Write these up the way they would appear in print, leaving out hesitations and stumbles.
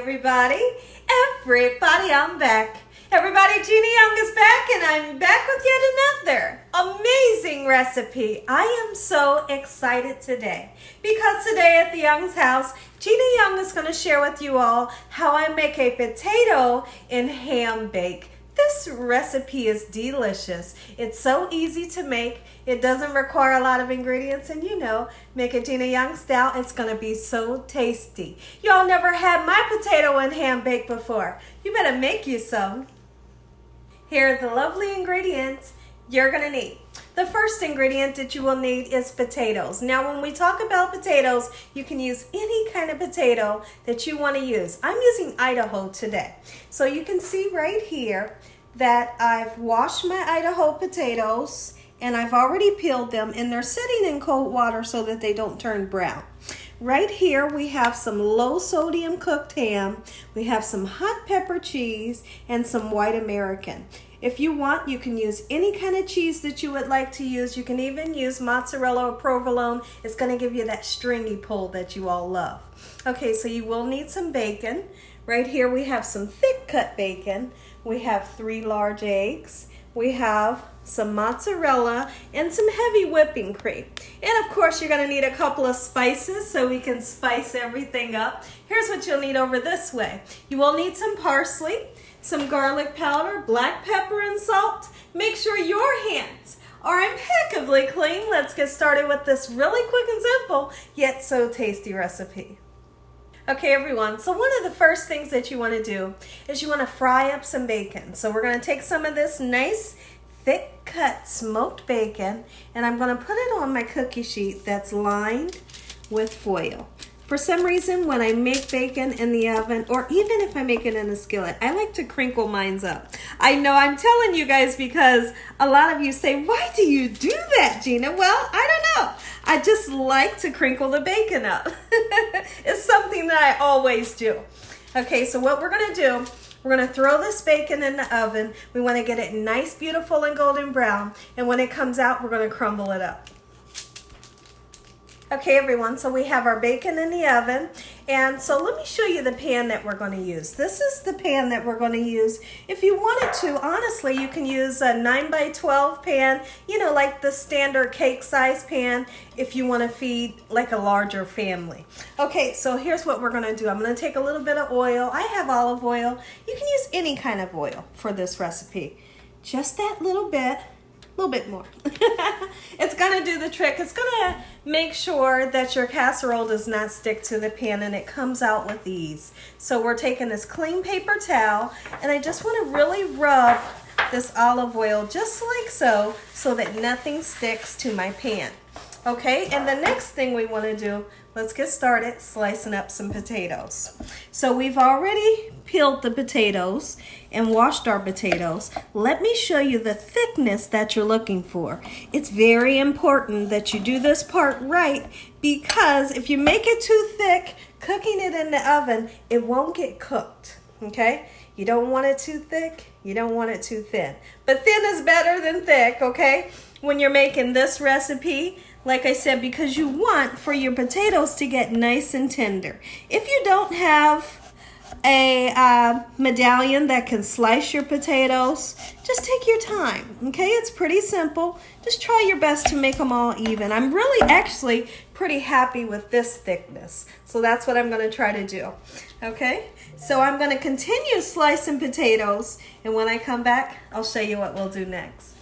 everybody. I'm back. Everybody, Gina Young is back, and I'm back with yet another amazing recipe. I am so excited today because today at the Young's house, Gina Young is going to share with you all how I make a potato and ham bake. This recipe is delicious. It's so easy to make. It doesn't require a lot of ingredients, and make it Gina Young style. It's gonna be so tasty. Y'all never had my potato and ham bake before. You better make you some. Here are the lovely ingredients you're gonna need. The first ingredient that you will need is potatoes. Now, when we talk about potatoes, you can use any kind of potato that you want to use. I'm using Idaho today. So you can see right here that I've washed my Idaho potatoes and I've already peeled them, and they're sitting in cold water so that they don't turn brown. Right here we have some low sodium cooked ham, we have some hot pepper cheese, and some white American. If you want, you can use any kind of cheese that you would like to use. You can even use mozzarella or provolone. It's going to give you that stringy pull that you all love. Okay, so you will need some bacon. Right here we have some thick cut bacon. We have 3 large eggs. We have some mozzarella and some heavy whipping cream. And of course, you're going to need a couple of spices so we can spice everything up. Here's what you'll need over this way. You will need some parsley, some garlic powder, black pepper, and salt. Make sure your hands are impeccably clean. Let's get started with this really quick and simple, yet so tasty recipe. Okay, everyone, so one of the first things that you want to do is you want to fry up some bacon. So we're going to take some of this nice thick cut smoked bacon, and I'm going to put it on my cookie sheet that's lined with foil. For some reason, when I make bacon in the oven, or even if I make it in a skillet, I like to crinkle mine up. I know I'm telling you guys because a lot of you say, why do you do that, Gina? Well, I don't know. I just like to crinkle the bacon up. It's something that I always do. Okay, so what we're going to do, we're going to throw this bacon in the oven. We want to get it nice, beautiful, and golden brown. And when it comes out, we're going to crumble it up. Okay, everyone, so we have our bacon in the oven, and so let me show you the pan that we're going to use. This is the pan that we're going to use. If you wanted to, honestly, you can use a 9x12 pan, like the standard cake size pan if you want to feed like a larger family. Okay, so here's what we're going to do. I'm going to take a little bit of oil. I have olive oil. You can use any kind of oil for this recipe. Just that little bit more. It's going to do the trick. It's going to make sure that your casserole does not stick to the pan and it comes out with ease. So we're taking this clean paper towel, and I just want to really rub this olive oil just like so that nothing sticks to my pan. Okay, and the next thing we want to do, let's get started slicing up some potatoes. So we've already peeled the potatoes and washed our potatoes. Let me show you the thickness that you're looking for. It's very important that you do this part right, because if you make it too thick, cooking it in the oven, it won't get cooked, okay? You don't want it too thick, you don't want it too thin. But thin is better than thick, okay? When you're making this recipe, like I said, because you want for your potatoes to get nice and tender. If you don't have a medallion that can slice your potatoes, just take your time, okay? It's pretty simple. Just try your best to make them all even. I'm really actually pretty happy with this thickness, so that's what I'm going to try to do, okay? So I'm going to continue slicing potatoes, and when I come back, I'll show you what we'll do next.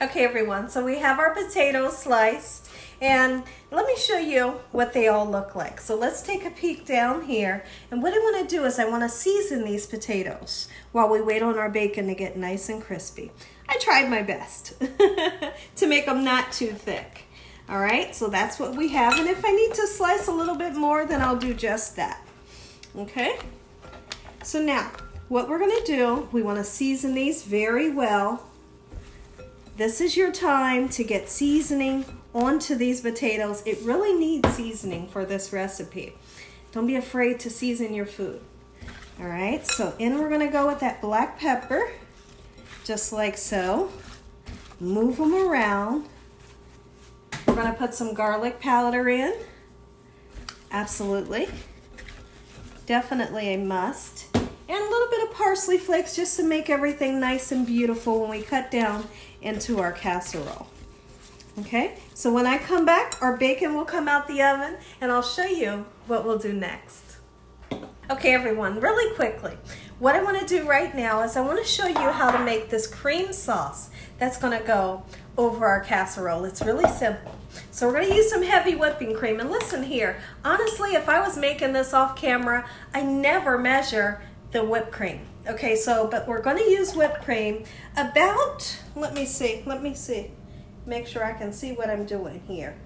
Okay, everyone, so we have our potatoes sliced, and let me show you what they all look like. So let's take a peek down here, and what I want to do is I want to season these potatoes while we wait on our bacon to get nice and crispy. I tried my best to make them not too thick. All right, so that's what we have, and if I need to slice a little bit more, then I'll do just that. Okay, so now what we're going to do, we want to season these very well. This is your time to get seasoning onto these potatoes. It really needs seasoning for this recipe. Don't be afraid to season your food. All right, so in we're gonna go with that black pepper, just like so. Move them around. We're gonna put some garlic powder in. Absolutely. definitely a must. And a little bit of parsley flakes just to make everything nice and beautiful when we cut down into our casserole. Okay, so when I come back, our bacon will come out the oven and I'll show you what we'll do next. Okay everyone, really quickly, what I want to do right now is I want to show you how to make this cream sauce that's going to go over our casserole. It's really simple. So we're going to use some heavy whipping cream. And listen here, honestly, if I was making this off camera, I never measure the whipped cream. Okay, so, but we're going to use whipped cream about, let me see, make sure I can see what I'm doing here.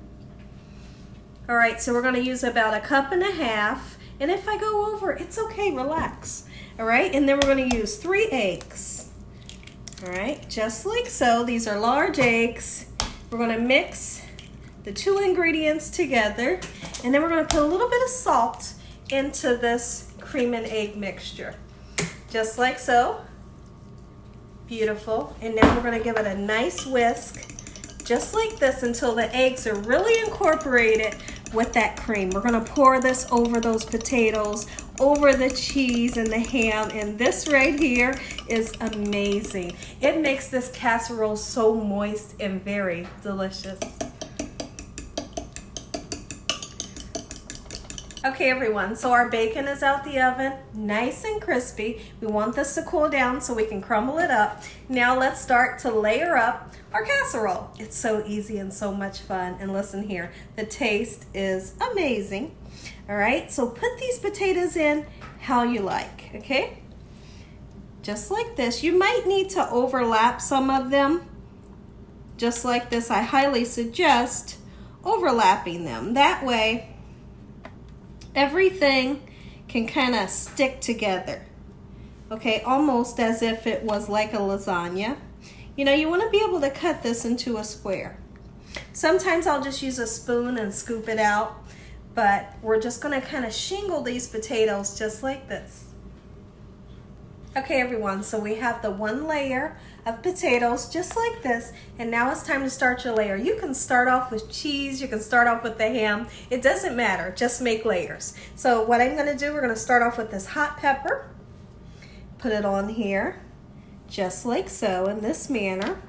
All right, so we're going to use about 1.5 cups. And if I go over, it's okay, relax. All right, and then we're going to use 3 eggs. All right, just like so. These are large eggs. We're going to mix the 2 ingredients together, and then we're going to put a little bit of salt into this cream and egg mixture. Just like so. Beautiful. And then we're going to give it a nice whisk, just like this, until the eggs are really incorporated with that cream. We're going to pour this over those potatoes, over the cheese and the ham, and this right here is amazing. It makes this casserole so moist and very delicious. Okay everyone, so our bacon is out the oven, nice and crispy. We want this to cool down so we can crumble it up. Now let's start to layer up our casserole. It's so easy and so much fun. And listen here, the taste is amazing. All right, so put these potatoes in how you like, okay? Just like this. You might need to overlap some of them. Just like this, I highly suggest overlapping them. That way, everything can kind of stick together. Okay, almost as if it was like a lasagna. You know, you want to be able to cut this into a square. Sometimes I'll just use a spoon and scoop it out, but we're just going to kind of shingle these potatoes just like this. Okay everyone, so we have the 1 layer of potatoes just like this, and now it's time to start your layer. You can start off with cheese, you can start off with the ham, it doesn't matter, just make layers. So what I'm going to do, we're going to start off with this hot pepper, put it on here, just like so, in this manner.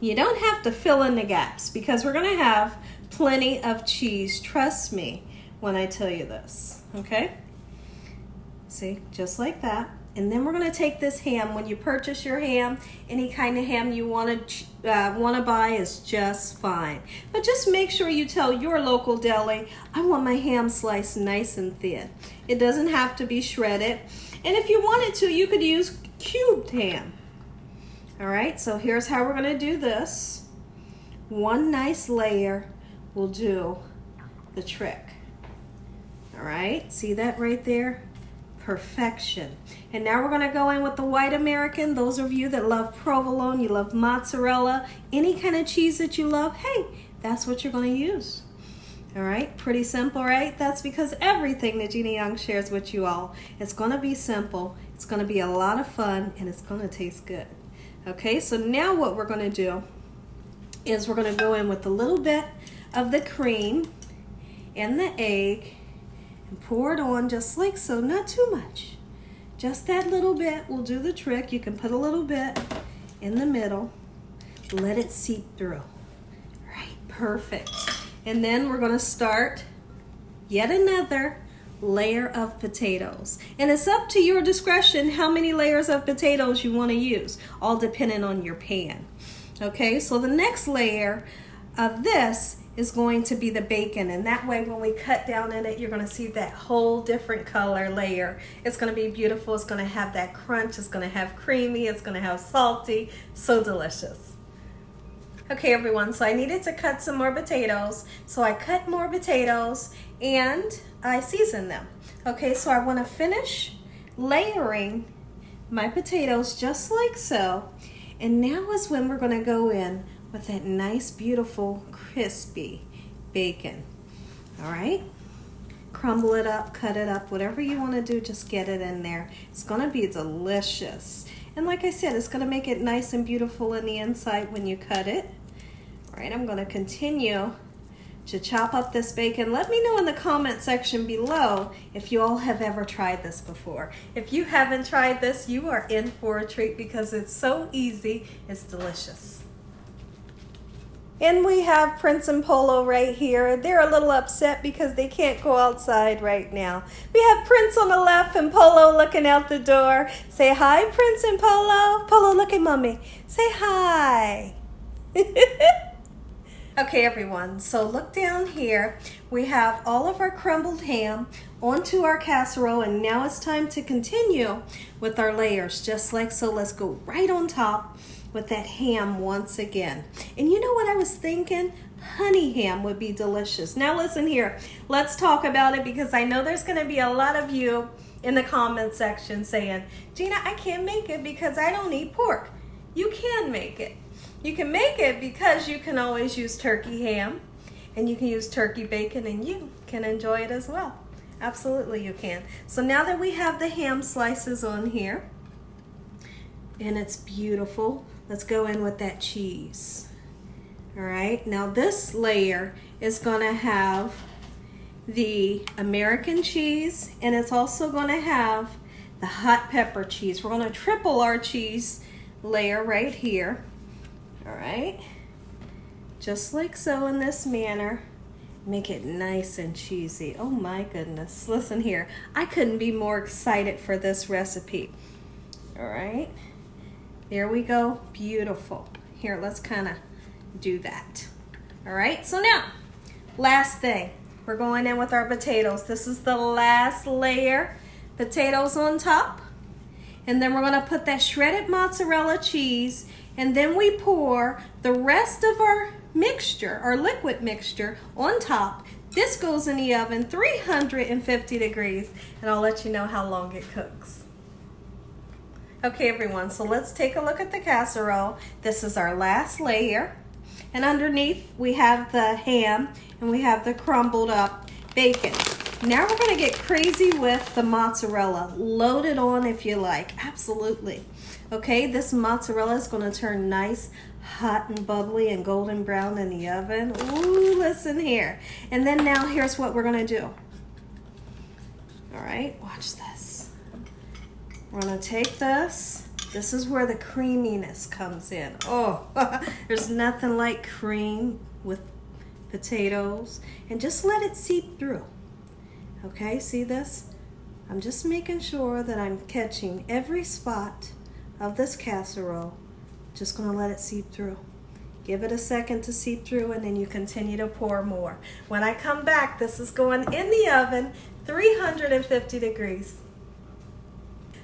You don't have to fill in the gaps because we're going to have plenty of cheese, trust me when I tell you this, okay? See, just like that. And then we're going to take this ham. When you purchase your ham, any kind of ham you want to buy is just fine. But just make sure you tell your local deli, I want my ham sliced nice and thin. It doesn't have to be shredded. And if you wanted to, you could use cubed ham. All right, so here's how we're going to do this. 1 nice layer will do the trick. All right, see that right there? Perfection. And now we're going to go in with the white American. Those of you that love provolone, you love mozzarella, any kind of cheese that you love, hey, that's what you're going to use. All right, pretty simple, right? That's because everything that Gina Young shares with you all, it's going to be simple, it's going to be a lot of fun, and it's going to taste good. Okay, so now what we're going to do is we're going to go in with a little bit of the cream and the egg and pour it on just like so, not too much. Just that little bit will do the trick. You can put a little bit in the middle, let it seep through. All right, perfect. And then we're going to start yet another layer of potatoes. And it's up to your discretion how many layers of potatoes you want to use, all depending on your pan. Okay, so the next layer of this is going to be the bacon, and that way when we cut down in it, you're going to see that whole different color layer. It's going to be beautiful. It's going to have that crunch. It's going to have creamy. It's going to have salty. So delicious. Okay everyone, so I needed to cut some more potatoes. So I cut more potatoes and I seasoned them. Okay, so I want to finish layering my potatoes just like so. And now is when we're going to go in with that nice, beautiful, crispy bacon. All right, crumble it up, cut it up, whatever you want to do, just get it in there. It's going to be delicious. And like I said, it's going to make it nice and beautiful in the inside when you cut it. All right, I'm going to continue to chop up this bacon. Let me know in the comment section below if you all have ever tried this before. If you haven't tried this, you are in for a treat because it's so easy, it's delicious. And we have Prince and Polo right here. They're a little upset because they can't go outside right now. We have Prince on the left and Polo looking out the door. Say hi, Prince and Polo. Polo, look at Mommy. Say hi. Okay, everyone, so look down here. We have all of our crumbled ham onto our casserole, and now it's time to continue with our layers, just like so. Let's go right on top with that ham once again. And you know what I was thinking? Honey ham would be delicious. Now listen here, let's talk about it because I know there's gonna be a lot of you in the comment section saying, Gina, I can't make it because I don't eat pork. You can make it. You can make it because you can always use turkey ham and you can use turkey bacon and you can enjoy it as well. Absolutely you can. So now that we have the ham slices on here and it's beautiful, let's go in with that cheese. All right, now this layer is gonna have the American cheese and it's also gonna have the hot pepper cheese. We're gonna triple our cheese layer right here. All right, just like so in this manner. Make it nice and cheesy. Oh my goodness, listen here. I couldn't be more excited for this recipe. All right, there we go, beautiful. Here, let's kind of do that. All right, so now, last thing, we're going in with our potatoes. This is the last layer, potatoes on top. And then we're gonna put that shredded mozzarella cheese, and then we pour the rest of our mixture, our liquid mixture, on top. This goes in the oven 350 degrees, and I'll let you know how long it cooks. Okay, everyone, so let's take a look at the casserole. This is our last layer, and underneath we have the ham, and we have the crumbled up bacon. Now we're gonna get crazy with the mozzarella. Load it on if you like, absolutely. Okay, this mozzarella is gonna turn nice, hot and bubbly and golden brown in the oven. Ooh, listen here. And then now here's what we're gonna do. All right, watch this. We're gonna take this. This is where the creaminess comes in. Oh, there's nothing like cream with potatoes. And just let it seep through. Okay, see this? I'm just making sure that I'm catching every spot of this casserole. Just gonna let it seep through. Give it a second to seep through and then you continue to pour more. When I come back, this is going in the oven, 350 degrees.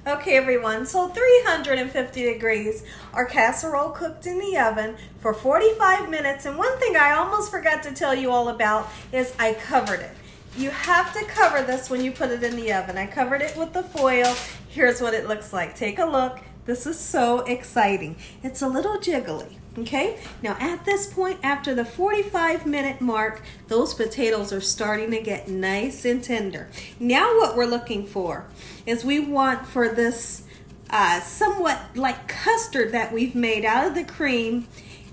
Okay, everyone, so 350 degrees, our casserole cooked in the oven for 45 minutes. And one thing I almost forgot to tell you all about is I covered it. You have to cover this when you put it in the oven. I covered it with the foil. Here's what it looks like. Take a look. This is so exciting. It's a little jiggly, okay? Now at this point, after the 45-minute mark, those potatoes are starting to get nice and tender. Now what we're looking for is we want for this somewhat like custard that we've made out of the cream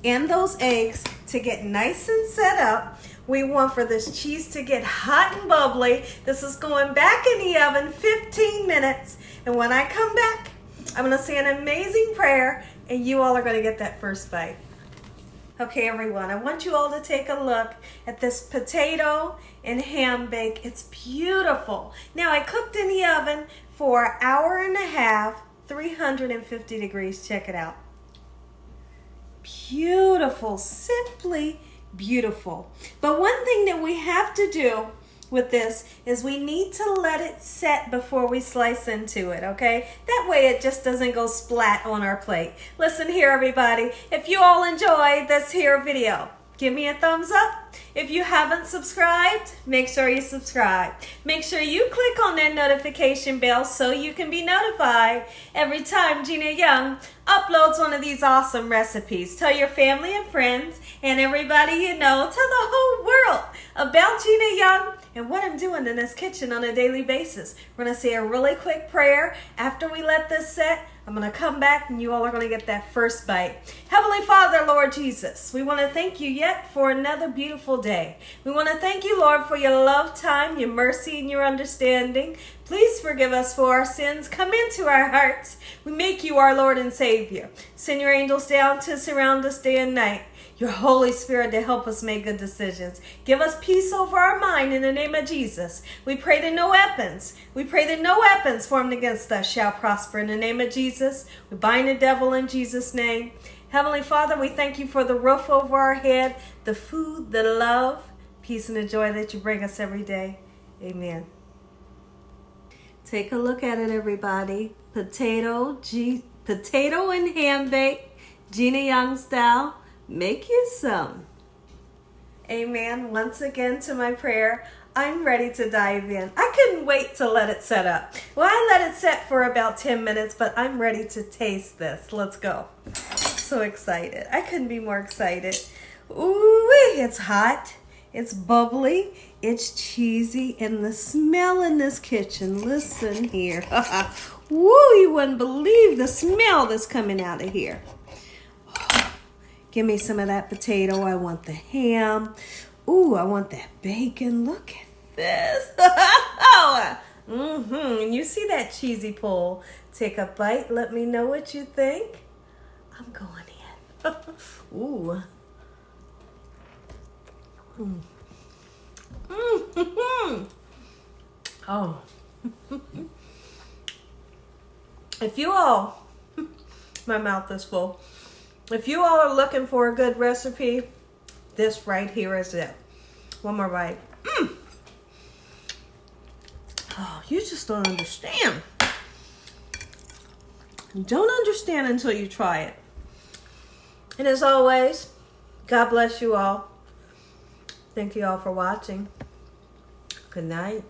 and those eggs to get nice and set up. We want for this cheese to get hot and bubbly. This is going back in the oven 15 minutes. And when I come back, I'm gonna say an amazing prayer and you all are gonna get that first bite. Okay, everyone, I want you all to take a look at this potato and ham bake. It's beautiful. Now I cooked in the oven for an hour and a half, 350 degrees. Check it out. Beautiful, simply beautiful. But one thing that we have to do with this is we need to let it set before we slice into it, okay? That way it just doesn't go splat on our plate. Listen here, everybody. If you all enjoyed this here video, give me a thumbs up. If you haven't subscribed, make sure you subscribe. Make sure you click on that notification bell so you can be notified every time Gina Young uploads one of these awesome recipes. Tell your family and friends and everybody you know, tell the whole world about Gina Young and what I'm doing in this kitchen on a daily basis. We're gonna say a really quick prayer. After we let this set, I'm going to come back and you all are going to get that first bite. Heavenly Father, Lord Jesus, we want to thank you yet for another beautiful day. We want to thank you, Lord, for your love time, your mercy, and your understanding. Please forgive us for our sins. Come into our hearts. We make you our Lord and Savior. Send your angels down to surround us day and night. Your Holy Spirit to help us make good decisions. Give us peace over our mind in the name of Jesus. We pray that no weapons formed against us shall prosper in the name of Jesus. We bind the devil in Jesus' name. Heavenly Father, we thank you for the roof over our head, the food, the love, peace, and the joy that you bring us every day. Amen. Take a look at it, everybody. Potato and ham bake, Gina Young style. Make you some. Amen. Once again to my prayer, I'm ready to dive in. I couldn't wait to let it set up. Well, I let it set for about 10 minutes, but I'm ready to taste this. Let's go. So excited. I couldn't be more excited. Ooh, it's hot. It's bubbly. It's cheesy. And the smell in this kitchen. Listen here. Woo, you wouldn't believe the smell that's coming out of here. Give me some of that potato. I want the ham. Ooh, I want that bacon. Look at this. And you see that cheesy pull. Take a bite. Let me know what you think. I'm going in. Ooh. Oh. If you all, my mouth is full. If you all are looking for a good recipe, this right here is it. One more bite. Oh, you just don't understand. You don't understand until you try it. And as always, God bless you all. Thank you all for watching. Good night.